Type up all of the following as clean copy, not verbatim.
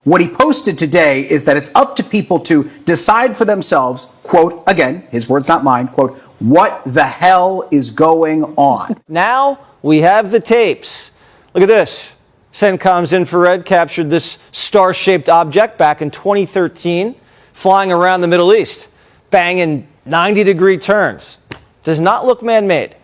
What he posted today is that it's up to people to decide for themselves, quote, again, his words not mine, quote, what the hell is going on? Now we have the tapes. Look at this. CENTCOM's infrared captured this star-shaped object back in 2013, flying around the Middle East, banging 90-degree turns. Does not look man-made.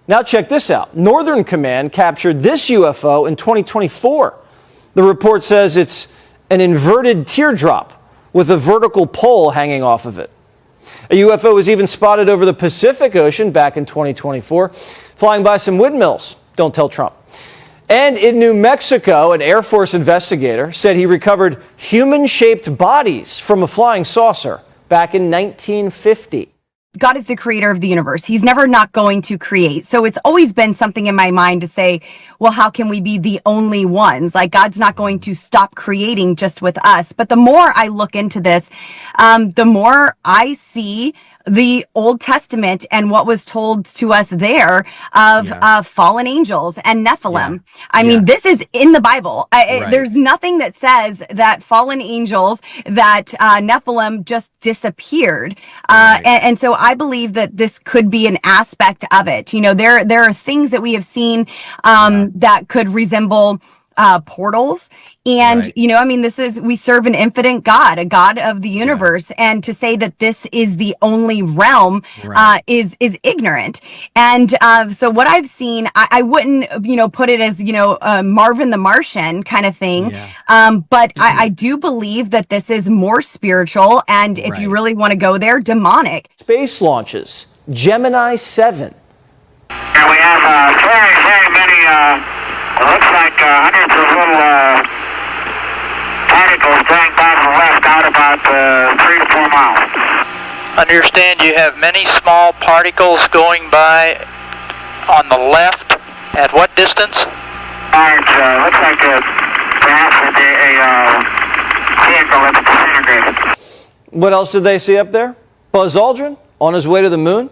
Now check this out. Northern Command captured this UFO in 2024. The report says it's an inverted teardrop with a vertical pole hanging off of it. A UFO was even spotted over the Pacific Ocean back in 2024, flying by some windmills. Don't tell Trump. And in New Mexico, an Air Force investigator said he recovered human-shaped bodies from a flying saucer back in 1950. God is the creator of the universe. He's never not going to create. So it's always been something in my mind to say, well, how can we be the only ones? Like, God's not going to stop creating just with us. But the more I look into this, the more I see the Old Testament and what was told to us there of fallen angels and Nephilim. I mean, this is in the Bible. There's nothing that says that fallen angels, that Nephilim just disappeared. And so I believe that this could be an aspect of it. You know, there are things that we have seen that could resemble portals. And, you know, I mean, we serve an infinite God, a God of the universe. And to say that this is the only realm, is ignorant. And, so what I've seen, I wouldn't, you know, put it as, you know, Marvin the Martian kind of thing. But I do believe that this is more spiritual. And if you really want to go there, demonic. Space launches, Gemini 7. And we have very many, looks like hundreds of little particles going by to the left out about 3 to 4 miles. Understand you have many small particles going by on the left. At what distance? Looks like perhaps a vehicle that's disintegrated. What else did they see up there? Buzz Aldrin, on his way to the moon,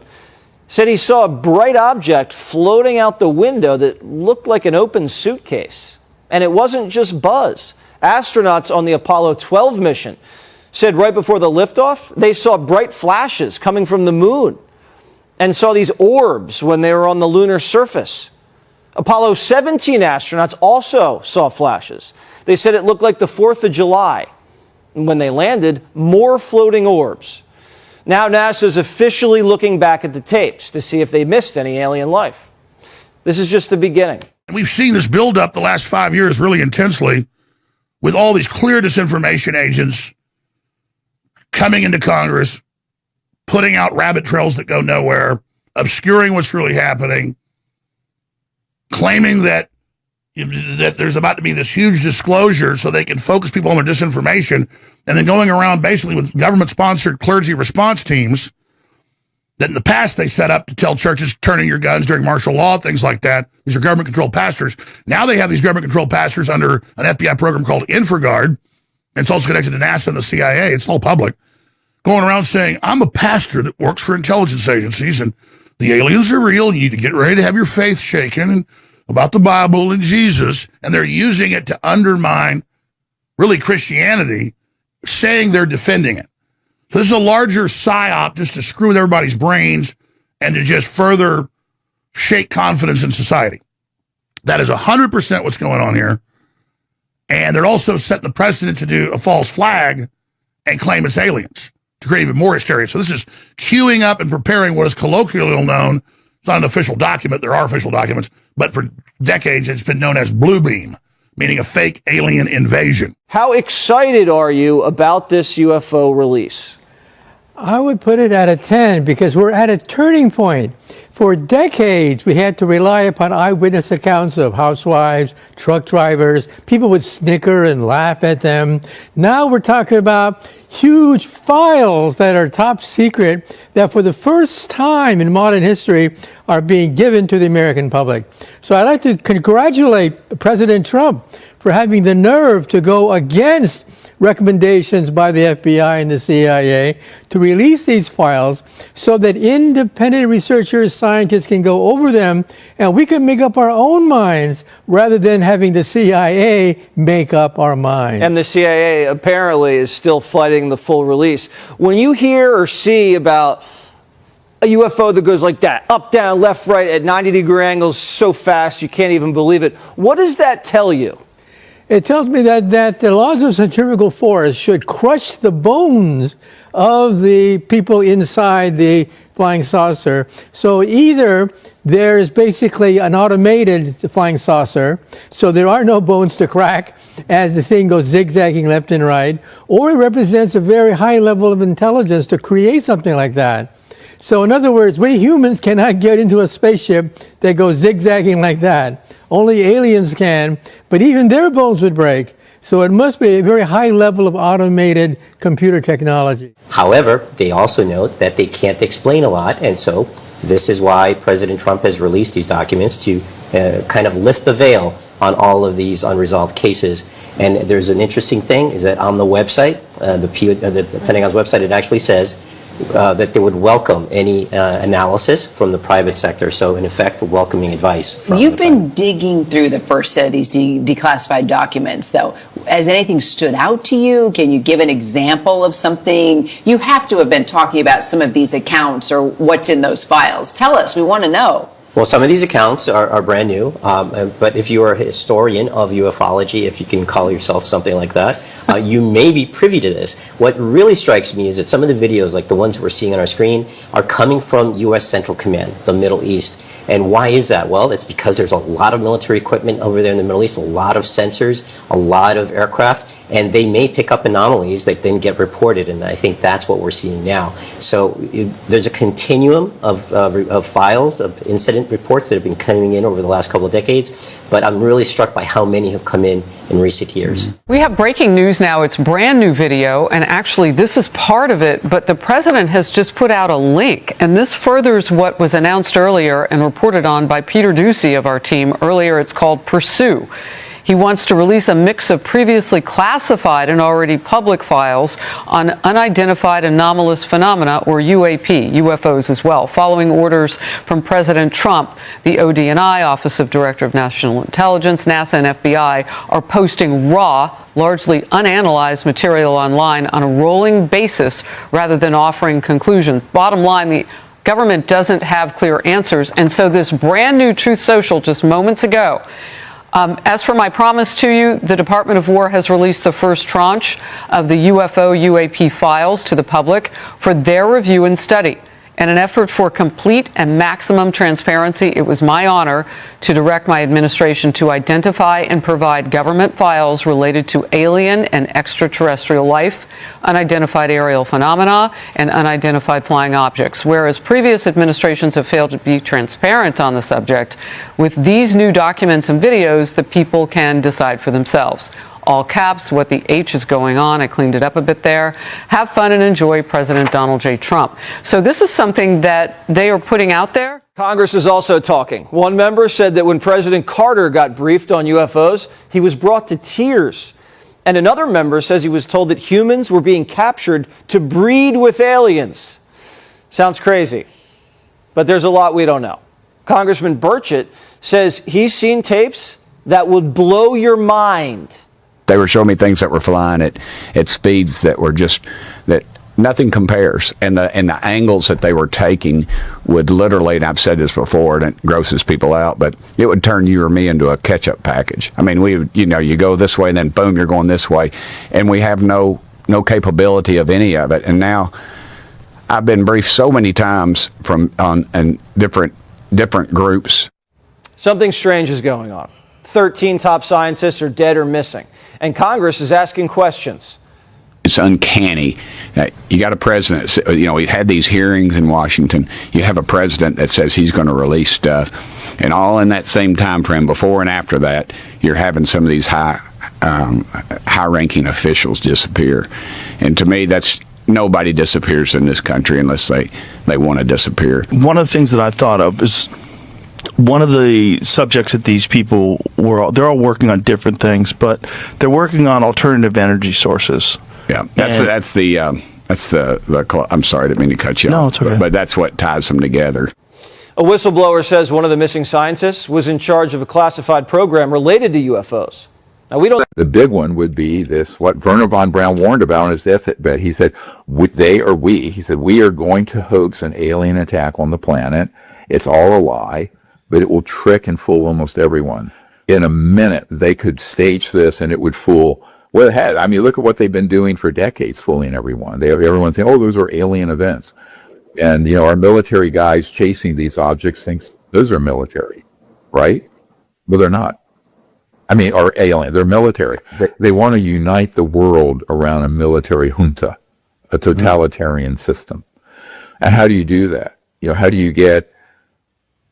said he saw a bright object floating out the window that looked like an open suitcase. And it wasn't just Buzz. Astronauts on the Apollo 12 mission said right before the liftoff, they saw bright flashes coming from the moon and saw these orbs when they were on the lunar surface. Apollo 17 astronauts also saw flashes. They said it looked like the 4th of July. And when they landed, more floating orbs. Now NASA's officially looking back at the tapes to see if they missed any alien life. This is just the beginning. We've seen this build up the last 5 years really intensely with all these clear disinformation agents coming into Congress, putting out rabbit trails that go nowhere, obscuring what's really happening, claiming that there's about to be this huge disclosure so they can focus people on their disinformation, and then going around basically with government-sponsored clergy response teams that in the past they set up to tell churches, turn in your guns during martial law, things like that. These are government-controlled pastors. Now they have these government-controlled pastors under an FBI program called InfraGard, and it's also connected to NASA and the CIA. It's all public. Going around saying, I'm a pastor that works for intelligence agencies, and the aliens are real, and you need to get ready to have your faith shaken, and about the Bible and Jesus, and they're using it to undermine, really, Christianity, saying they're defending it. So this is a larger psyop just to screw with everybody's brains and to just further shake confidence in society. That is 100% what's going on here. And they're also setting the precedent to do a false flag and claim it's aliens to create even more hysteria. So this is queuing up and preparing what is colloquially known. It's not an official document. There are official documents. But for decades, it's been known as blue beam, meaning a fake alien invasion. How excited are you about this UFO release? I would put it at a 10 because we're at a turning point. For decades, we had to rely upon eyewitness accounts of housewives, truck drivers. People would snicker and laugh at them. Now we're talking about huge files that are top secret that for the first time in modern history are being given to the American public. So I'd like to congratulate President Trump for having the nerve to go against recommendations by the FBI and the CIA to release these files so that independent researchers, scientists can go over them and we can make up our own minds rather than having the CIA make up our minds. And the CIA apparently is still fighting the full release. When you hear or see about a UFO that goes like that, up, down, left, right, at 90-degree angles so fast you can't even believe it, what does that tell you? It tells me that the laws of centrifugal force should crush the bones of the people inside the flying saucer. So either there's basically an automated flying saucer, so there are no bones to crack as the thing goes zigzagging left and right, or it represents a very high level of intelligence to create something like that. So in other words, we humans cannot get into a spaceship that goes zigzagging like that. Only aliens can, but even their bones would break. So it must be a very high level of automated computer technology. However, they also note that they can't explain a lot, and so this is why President Trump has released these documents to kind of lift the veil on all of these unresolved cases. And there's an interesting thing, is that on the website, the Pentagon's website, it actually says that they would welcome any analysis from the private sector. So in effect, welcoming advice from You've been digging through the first set of these declassified documents, though. Has anything stood out to you? Can you give an example of something? You have to have been talking about some of these accounts or what's in those files. Tell us, we want to know. Well, some of these accounts are brand new, but if you are a historian of ufology, if you can call yourself something like that, you may be privy to this. What really strikes me is that some of the videos, like the ones that we're seeing on our screen, are coming from U.S. Central Command, the Middle East. And why is that? Well, it's because there's a lot of military equipment over there in the Middle East, a lot of sensors, a lot of aircraft, and they may pick up anomalies that then get reported, and I think that's what we're seeing now. So there's a continuum of files, of incident reports that have been coming in over the last couple of decades, but I'm really struck by how many have come in recent years. We have breaking news now. It's brand new video, and actually this is part of it, but the president has just put out a link, and this furthers what was announced earlier and reported on by Peter Ducey of our team earlier. It's called Pursue. He wants to release a mix of previously classified and already public files on unidentified anomalous phenomena, or UAP, UFOs as well. Following orders from President Trump, the ODNI, Office of Director of National Intelligence, NASA, and FBI are posting raw, largely unanalyzed material online on a rolling basis rather than offering conclusions. Bottom line, the government doesn't have clear answers, and so this brand new Truth Social just moments ago. As for my promise to you, the Department of War has released the first tranche of the UFO UAP files to the public for their review and study. In an effort for complete and maximum transparency, it was my honor to direct my administration to identify and provide government files related to alien and extraterrestrial life, unidentified aerial phenomena, and unidentified flying objects. Whereas previous administrations have failed to be transparent on the subject, with these new documents and videos, the people can decide for themselves. All caps, what the H is going on. I cleaned it up a bit there. Have fun and enjoy President Donald J. Trump. So this is something that they are putting out there. Congress is also talking. One member said that when President Carter got briefed on UFOs, he was brought to tears. And another member says he was told that humans were being captured to breed with aliens. Sounds crazy, but there's a lot we don't know. Congressman Burchett says he's seen tapes that would blow your mind. They were showing me things that were flying at speeds that were just, that nothing compares. And the angles that they were taking would literally, and I've said this before, and it grosses people out, but it would turn you or me into a ketchup package. I mean, you go this way and then boom, you're going this way. And we have no capability of any of it. And now I've been briefed so many times on different groups. Something strange is going on. 13 top scientists are dead or missing. And Congress is asking questions. It's uncanny. You got a president, we've had these hearings in Washington. You have a president that says he's going to release stuff. And all in that same time frame, before and after that, you're having some of these high high-ranking officials disappear. And to me, nobody disappears in this country unless they want to disappear. One of the things that I thought of is one of the subjects that these people they're all working on different things, but they're working on alternative energy sources. Yeah, that's the I'm sorry, I didn't mean to cut you off. No, it's okay. But that's what ties them together. A whistleblower says one of the missing scientists was in charge of a classified program related to UFOs. Now, we don't. The big one would be what Werner von Braun warned about on his deathbed. He said, he said, we are going to hoax an alien attack on the planet. It's all a lie, but it will trick and fool almost everyone. In a minute, they could stage this and it would fool. Well, it had. I mean, look at what they've been doing for decades, fooling everyone. Everyone's saying, oh, those are alien events. And, our military guys chasing these objects thinks those are military, right? But they're not. I mean, or alien. They're military. They want to unite the world around a military junta, a totalitarian system. And how do you do that? How do you get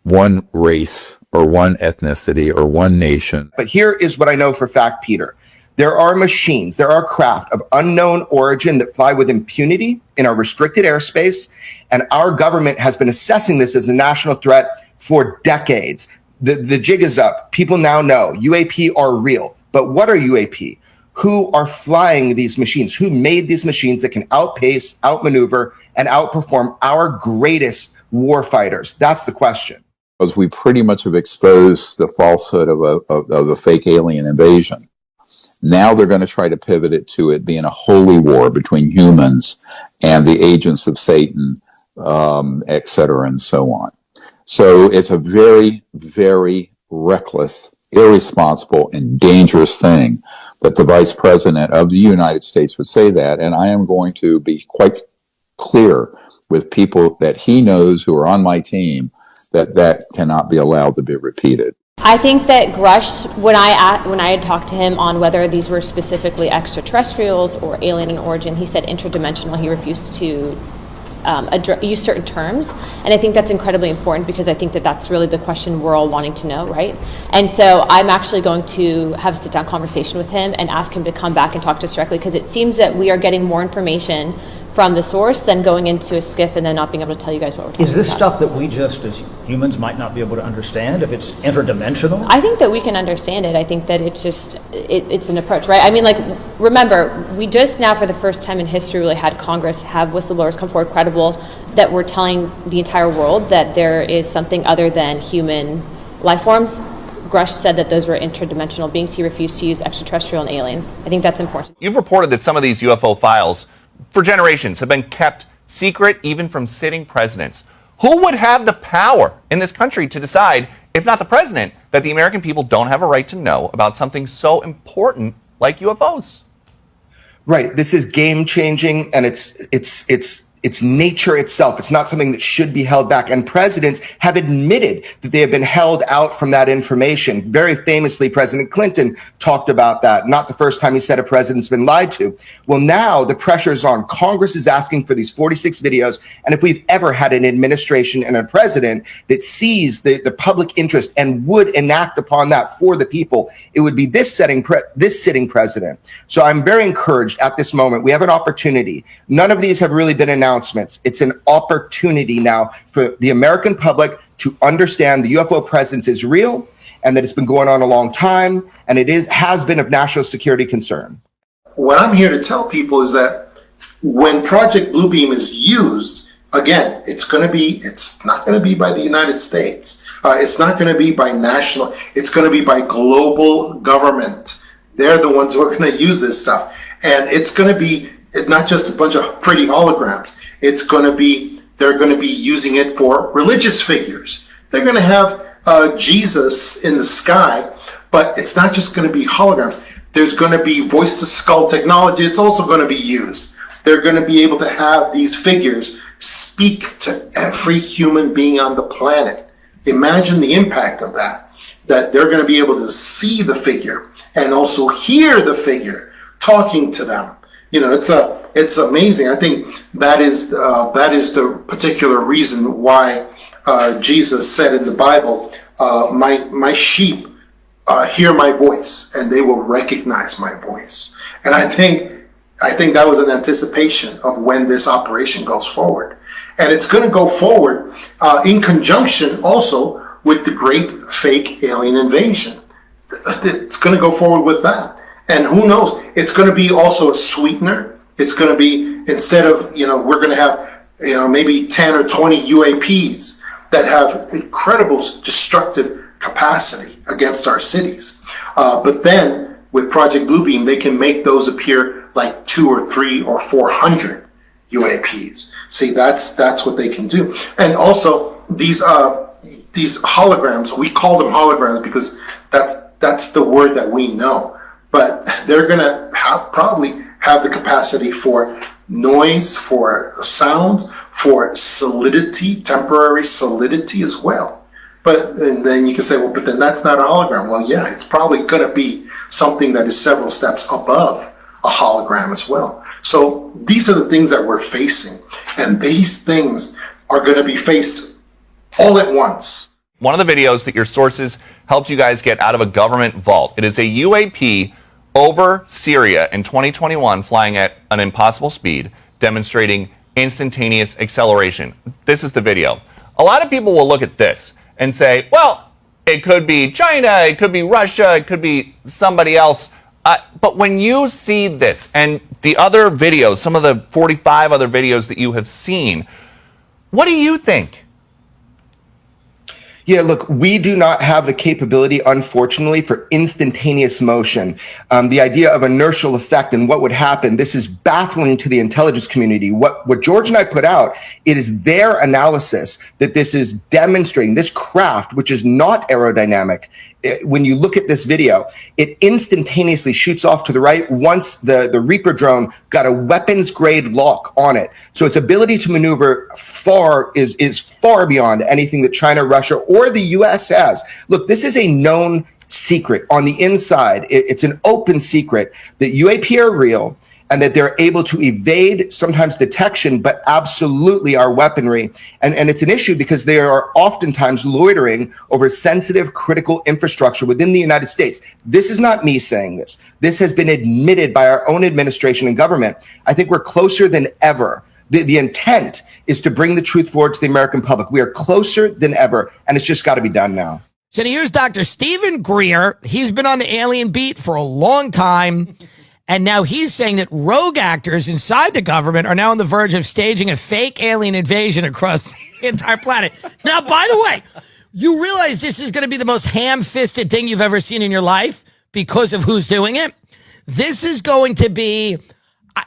one race or one ethnicity or one nation? But here is what I know for a fact, Peter. There are machines, there are craft of unknown origin that fly with impunity in our restricted airspace, and our government has been assessing this as a national threat for decades. The jig is up. People now know UAP are real. But what are UAP? Who are flying these machines? Who made these machines that can outpace, outmaneuver, and outperform our greatest war fighters? That's the question. Because we pretty much have exposed the falsehood of a fake alien invasion. Now they're going to try to pivot it to it being a holy war between humans and the agents of Satan, et cetera, and so on. So it's a very, very reckless, irresponsible, and dangerous thing that the Vice President of the United States would say that. And I am going to be quite clear with people that he knows who are on my team that cannot be allowed to be repeated. I think that Grush, when I had talked to him on whether these were specifically extraterrestrials or alien in origin, he said interdimensional. He refused to use certain terms, and I think that's incredibly important because I think that that's really the question we're all wanting to know, right? And so I'm actually going to have a sit-down conversation with him and ask him to come back and talk to us directly, because it seems that we are getting more information from the source than going into a skiff and then not being able to tell you guys what we're talking about. Is this stuff that we just as humans might not be able to understand if it's interdimensional? I think that we can understand it. I think that it's just, it's an approach, right? I mean, like, remember, we just now for the first time in history really had Congress have whistleblowers come forward credible that were telling the entire world that there is something other than human life forms. Grush said that those were interdimensional beings. He refused to use extraterrestrial and alien. I think that's important. You've reported that some of these UFO files for generations have been kept secret even from sitting presidents. Who would have the power in this country to decide, if not the president, that the American people don't have a right to know about something so important like UFOs? Right. This is game changing, and it's nature itself. It's not something that should be held back. And presidents have admitted that they have been held out from that information. Very famously, President Clinton talked about that. Not the first time he said a president's been lied to. Well, now the pressure is on. Congress is asking for these 46 videos. And if we've ever had an administration and a president that sees the public interest and would enact upon that for the people, it would be this sitting president. So I'm very encouraged at this moment. We have an opportunity. None of these have really been announced. It's an opportunity now for the American public to understand the UFO presence is real and that it's been going on a long time, and it has been of national security concern. What I'm here to tell people is that when Project Bluebeam is used, again, it's not going to be by the United States. It's not going to be by national. It's going to be by global government. They're the ones who are going to use this stuff, and it's going to be not just a bunch of pretty holograms. They're going to be using it for religious figures. They're going to have Jesus in the sky, but it's not just going to be holograms. There's going to be voice-to-skull technology. It's also going to be used. They're going to be able to have these figures speak to every human being on the planet. Imagine the impact of that they're going to be able to see the figure and also hear the figure talking to them. It's amazing. I think that is the particular reason why Jesus said in the Bible, my sheep hear my voice and they will recognize my voice. And I think that was an anticipation of when this operation goes forward. And it's going to go forward in conjunction also with the great fake alien invasion. It's going to go forward with that. And who knows, it's going to be also a sweetener. It's going to be, instead of, we're going to have, maybe 10 or 20 UAPs that have incredible destructive capacity against our cities. But then with Project Bluebeam, they can make those appear like 200 or 300 or 400 UAPs. See, that's what they can do. And also these holograms, we call them holograms because that's the word that we know. But they're going to probably have the capacity for noise, for sounds, for solidity, temporary solidity as well. And then you can say, well, but then that's not a hologram. Well, yeah, it's probably going to be something that is several steps above a hologram as well. So these are the things that we're facing. And these things are going to be faced all at once. One of the videos that your sources helped you guys get out of a government vault. It is a UAP over Syria in 2021 flying at an impossible speed, demonstrating instantaneous acceleration. This is the video. A lot of people will look at this and say, well, it could be China, it could be Russia, it could be somebody else. But when you see this and the other videos, some of the 45 other videos that you have seen, what do you think? Yeah, look, we do not have the capability, unfortunately, for instantaneous motion. The idea of inertial effect and what would happen, this is baffling to the intelligence community. What George and I put out, it is their analysis that this is demonstrating, this craft, which is not aerodynamic. When you look at this video, it instantaneously shoots off to the right once the Reaper drone got a weapons grade lock on it. So its ability to maneuver is far beyond anything that China, Russia, or the US has. Look, this is a known secret on the inside. It's an open secret that UAP are real and that they're able to evade sometimes detection, but absolutely our weaponry. And it's an issue because they are oftentimes loitering over sensitive critical infrastructure within the United States. This is not me saying this. This has been admitted by our own administration and government. I think we're closer than ever. The intent is to bring the truth forward to the American public. We are closer than ever, and it's just got to be done now. So here's Dr. Stephen Greer. He's been on the alien beat for a long time. And now he's saying that rogue actors inside the government are now on the verge of staging a fake alien invasion across the entire planet. Now, by the way, you realize this is going to be the most ham-fisted thing you've ever seen in your life because of who's doing it? This is going to be...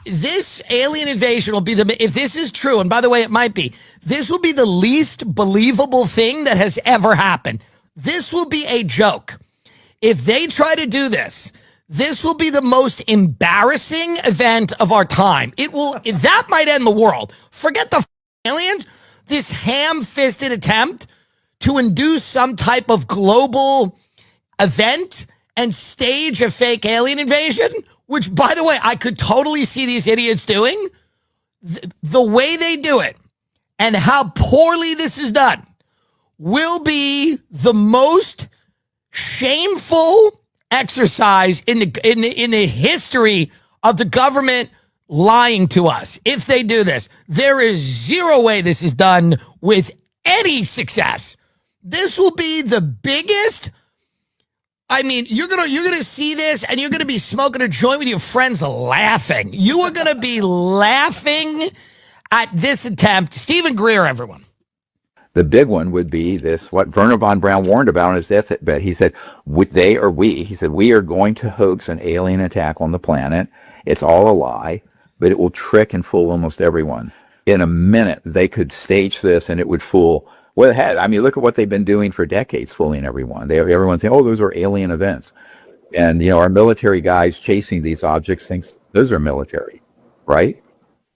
This alien invasion will be if this is true, and by the way, it might be, this will be the least believable thing that has ever happened. This will be a joke. If they try to do this, this will be the most embarrassing event of our time. That might end the world. Forget the aliens. This ham-fisted attempt to induce some type of global event and stage a fake alien invasion, which, by the way, I could totally see these idiots doing. The way they do it and how poorly this is done will be the most shameful exercise in the history of the government lying to us. If they do this, there is zero way this is done with any success. This will be the biggest. I mean, you're gonna see this and you're gonna be smoking a joint with your friends laughing. You are gonna be laughing at this attempt. Stephen Greer, everyone. The big one would be this, what Werner von Braun warned about on his deathbed. He said, he said, we are going to hoax an alien attack on the planet. It's all a lie, but it will trick and fool almost everyone. In a minute, they could stage this and it would fool. Well, it had. I mean, look at what they've been doing for decades, fooling everyone. Everyone's saying, oh, those are alien events. And, our military guys chasing these objects thinks those are military, right?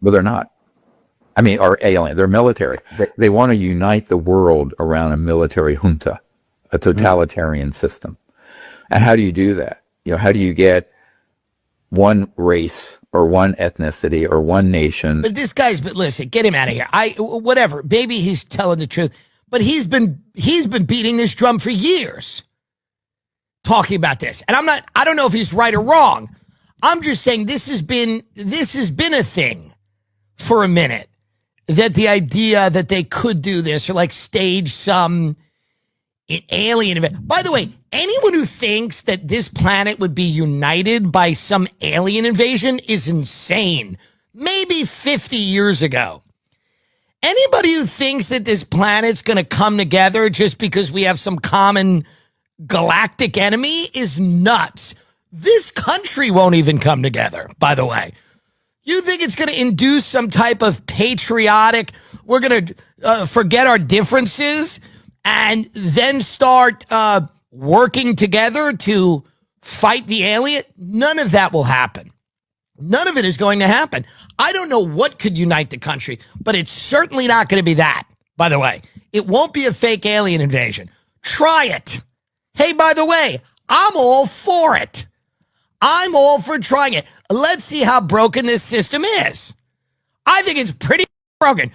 But they're not. I mean, are alien. They're military. They want to unite the world around a military junta, a totalitarian system. And how do you do that? How do you get one race or one ethnicity or one nation? But listen, get him out of here. Whatever. Maybe he's telling the truth, but he's been beating this drum for years. talking about this. And I don't know if he's right or wrong. I'm just saying this has been a thing for a minute, that the idea that they could do this or like stage some alien event. By the way, anyone who thinks that this planet would be united by some alien invasion is insane. Maybe 50 years ago. Anybody who thinks that this planet's going to come together just because we have some common galactic enemy is nuts. This country won't even come together, by the way. You think it's going to induce some type of patriotic, we're going to forget our differences and then start working together to fight the alien? None of that will happen. None of it is going to happen. I don't know what could unite the country, but it's certainly not going to be that, by the way. It won't be a fake alien invasion. Try it. Hey, by the way, I'm all for it. I'm all for trying it. Let's see how broken this system is. I think it's pretty broken.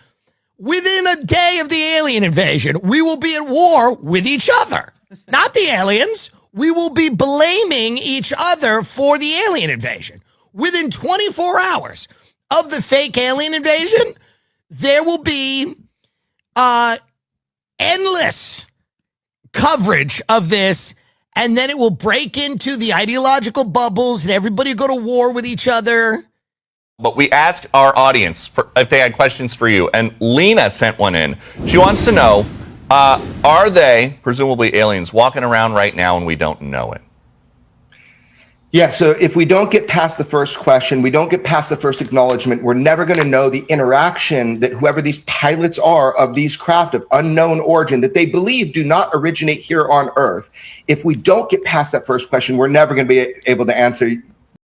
Within a day of the alien invasion, we will be at war with each other. Not the aliens. We will be blaming each other for the alien invasion. Within 24 hours of the fake alien invasion, there will be endless coverage of this, and then it will break into the ideological bubbles and everybody will go to war with each other. But we asked our audience if they had questions for you, and Lena sent one in. She wants to know, are they, presumably aliens, walking around right now and we don't know it? Yeah, so if we don't get past the first question, we don't get past the first acknowledgement, we're never going to know the interaction that whoever these pilots are of these craft of unknown origin that they believe do not originate here on Earth. If we don't get past that first question, we're never going to be able to answer